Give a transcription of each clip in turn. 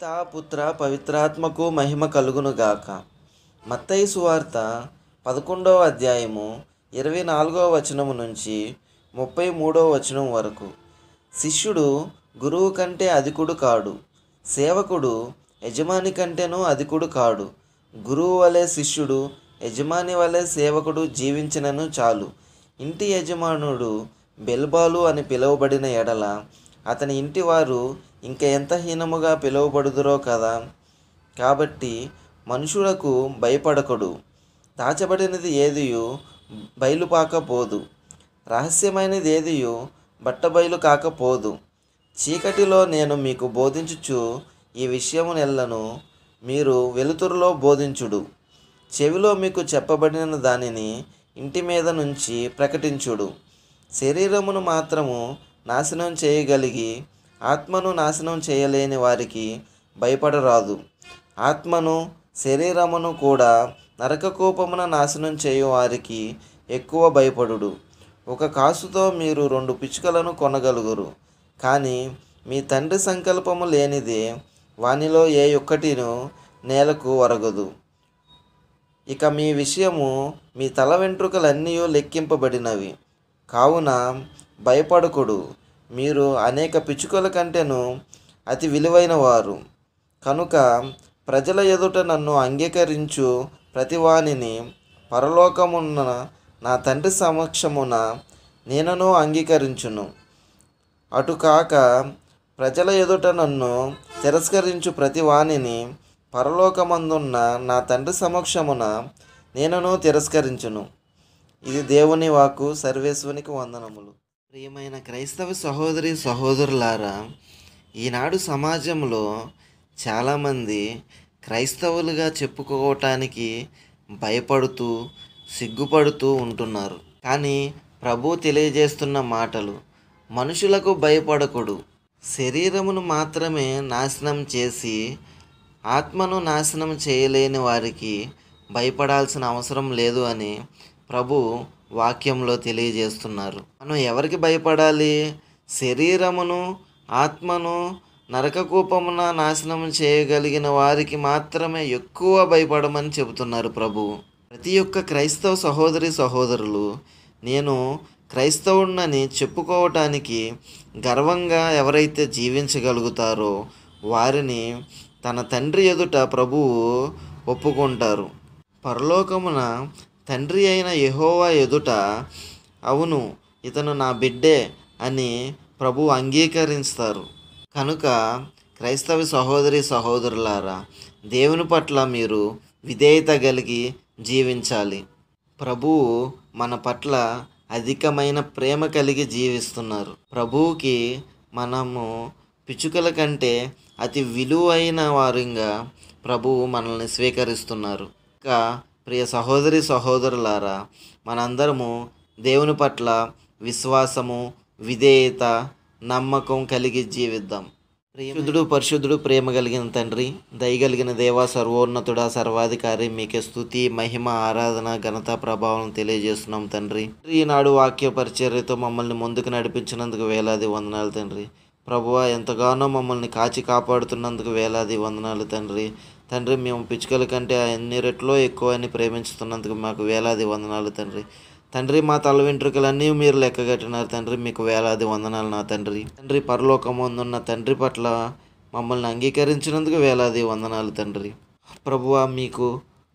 పితా పుత్ర పవిత్రాత్మకు మహిమ కలుగునుగాక. మత్తయి సువార్త 11వ అధ్యాయము 24వ వచనము నుంచి 33వ వచనం వరకు. శిష్యుడు గురువు కంటే అధికుడు కాడు, సేవకుడు యజమాని కంటేనూ అధికుడు కాడు. గురువు వలె శిష్యుడు, యజమాని వలె సేవకుడు జీవించినను చాలు. ఇంటి యజమానుడు బెల్బాలు అని పిలువబడిన ఎడల అతని ఇంటివారు ఇంక ఎంత హీనముగా పిలువబడుదురో కదా. కాబట్టి మనుషులకు భయపడకుడు. దాచబడినది ఏదియు బయలుపాకపోదు, రహస్యమైనది ఏదియు బట్టబయలు కాకపోదు. చీకటిలో నేను మీకు బోధించుచు ఈ విషయమునెల్లను మీరు వెలుతురులో బోధించుడు. చెవిలో మీకు చెప్పబడిన దానిని ఇంటి మీద నుంచి ప్రకటించుడు. శరీరమును మాత్రము నాశనం చేయగలిగి ఆత్మను నాశనం చేయలేని వారికి భయపడరాదు. ఆత్మను శరీరమును కూడా నరకకూపమున నాశనం చేయు వారికి ఎక్కువ భయపడుడు. ఒక కాసుతో మీరు 2 పిచ్చుకలను కొనగలుగురు. కానీ మీ తండ్రి సంకల్పము లేనిదే వానిలో ఏ ఒక్కటిను నేలకు ఒరగదు. ఇక మీ విషయము మీ తల వెంట్రుకలన్నీ లెక్కింపబడినవి. కావున భయపడకుడు. మీరు అనేక పిచ్చుకల కంటేను అతి విలువైన వారు. కనుక ప్రజల ఎదుట నన్ను అంగీకరించు ప్రతివానిని పరలోకమున్న నా తండ్రి సమక్షమున నేనను అంగీకరించును. అటుకాక ప్రజల ఎదుట నన్ను తిరస్కరించు ప్రతివానిని పరలోకమందున్న నా తండ్రి సమక్షమున నేనను తిరస్కరించును. ఇది దేవుని వాక్కు. సర్వేశ్వనికి వందనములు. ప్రియమైన క్రైస్తవ సహోదరి సహోదరులారా, ఈనాడు సమాజంలో చాలామంది క్రైస్తవులుగా చెప్పుకోవటానికి భయపడుతూ సిగ్గుపడుతూ ఉంటున్నారు. కానీ ప్రభు తెలియజేస్తున్న మాటలు, మనుషులకు భయపడకుడు. శరీరమును మాత్రమే నాశనం చేసి ఆత్మను నాశనం చేయలేని వారికి భయపడాల్సిన అవసరం లేదు అని ప్రభు వాక్యంలో తెలియజేస్తున్నారు. మనం ఎవరికి భయపడాలి? శరీరమును ఆత్మను నరకకూపమున నాశనం చేయగలిగిన వారికి మాత్రమే ఎక్కువ భయపడమని చెబుతున్నారు ప్రభు. ప్రతి ఒక్క క్రైస్తవ సహోదరి సహోదరులు నేను క్రైస్తవుడినని చెప్పుకోవటానికి గర్వంగా ఎవరైతే జీవించగలుగుతారో వారిని తన తండ్రి ఎదుట ప్రభువు ఒప్పుకుంటారు. పరలోకమున తండ్రి అయిన యెహోవా ఎదుట అవును ఇతను నా బిడ్డే అని ప్రభు అంగీకరిస్తారు. కనుక క్రైస్తవ సహోదరి సహోదరులారా, దేవుని పట్ల మీరు విధేయత కలిగి జీవించాలి. ప్రభువు మన పట్ల అధికమైన ప్రేమ కలిగి జీవిస్తున్నారు. ప్రభువుకి మనము పిచ్చుకల కంటే అతి విలువైన వారిగా ప్రభువు మనల్ని స్వీకరిస్తున్నారు. ఇంకా ప్రియ సహోదరి సహోదరులారా, మనందరము దేవుని పట్ల విశ్వాసము, విధేయత, నమ్మకం కలిగి జీవిద్దాం. పరిశుద్ధుడు పరిశుద్ధుడు ప్రేమ కలిగిన తండ్రి, దయగలిగిన దేవా, సర్వోన్నతుడా, సర్వాధికారి, మీకే స్తుతి, మహిమ, ఆరాధన, ఘనత, ప్రభావం తెలియజేస్తున్నాం తండ్రి. ఈనాడు వాక్య పరిచర్యతో మమ్మల్ని ముందుకు నడిపించినందుకు వేలాది వందనాలు తండ్రి. ప్రభువా, ఎంతగానో మమ్మల్ని కాచి కాపాడుతున్నందుకు వేలాది వందనాలు తండ్రి. తండ్రి, మేము పిచ్చుకల కంటే ఎన్ని రెట్లో ఎక్కువ అని ప్రేమించుతున్నందుకు మాకు వేలాది వందనాలు తండ్రి. తండ్రి, మా తల వెంట్రుకలన్నీ మీరు లెక్కగట్టినారు తండ్రి, మీకు వేలాది వందనాలు నా తండ్రి. తండ్రి, పరలోకమందున్న తండ్రి పట్ల మమ్మల్ని అంగీకరించినందుకు వేలాది వందనాలు తండ్రి. ప్రభువా, మీకు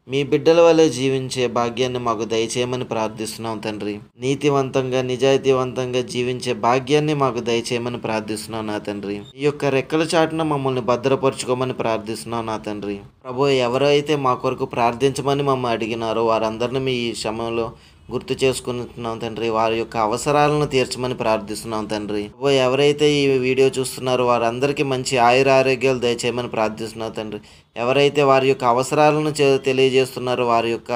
మీ బిడ్డల వలె జీవించే భాగ్యాన్ని మాకు దయచేయమని ప్రార్థిస్తున్నాం తండ్రి. నీతివంతంగా నిజాయితీవంతంగా జీవించే భాగ్యాన్ని మాకు దయచేయమని ప్రార్థిస్తున్నాం నా తండ్రి. ఈ యొక్క రెక్కల చాటున మమ్మల్ని భద్రపరుచుకోమని ప్రార్థిస్తున్నాం నా తండ్రి. ప్రభు, ఎవరైతే మా కొరకు ప్రార్థించమని మమ్మల్ని అడిగినారో వారందరినీ మీ ఈ సమయంలో గుర్తు చేసుకుంటున్నాం తండ్రి. వారి యొక్క అవసరాలను తీర్చమని ప్రార్థిస్తున్నాం తండ్రి. ఎవరైతే ఈ వీడియో చూస్తున్నారో వారందరికీ మంచి ఆయుర ఆరోగ్యాలు దయచేయమని ప్రార్థిస్తున్నాం తండ్రి. ఎవరైతే వారి యొక్క అవసరాలను తెలియజేస్తున్నారో వారి యొక్క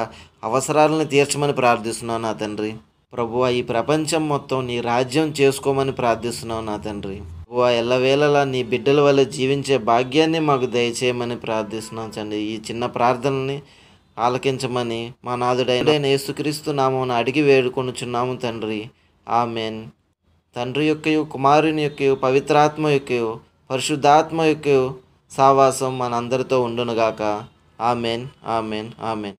అవసరాలను తీర్చమని ప్రార్థిస్తున్నాం నా తండ్రి. ప్రభువా, ఈ ప్రపంచం మొత్తం నీ రాజ్యం చేసుకోమని ప్రార్థిస్తున్నాం నా తండ్రి. ప్రభువా, ఎల్లవేళలా నీ బిడ్డల వల్ల జీవించే భాగ్యాన్ని మాకు దయచేయమని ప్రార్థిస్తున్నాం తండ్రి. ఈ చిన్న ప్రార్థనని ఆలకించమని మా నాథుడైన యేసుక్రీస్తు నామమున అడిగి వేడుకొనుచున్నాము తండ్రి. ఆమెన్. తండ్రి యొక్కయు, కుమారుని యొక్కయు, పవిత్రాత్మ యొక్కయు, పరిశుద్ధాత్మ యొక్కయు సావాసం మనందరితో ఉండునుగాక. Amen, amen, amen.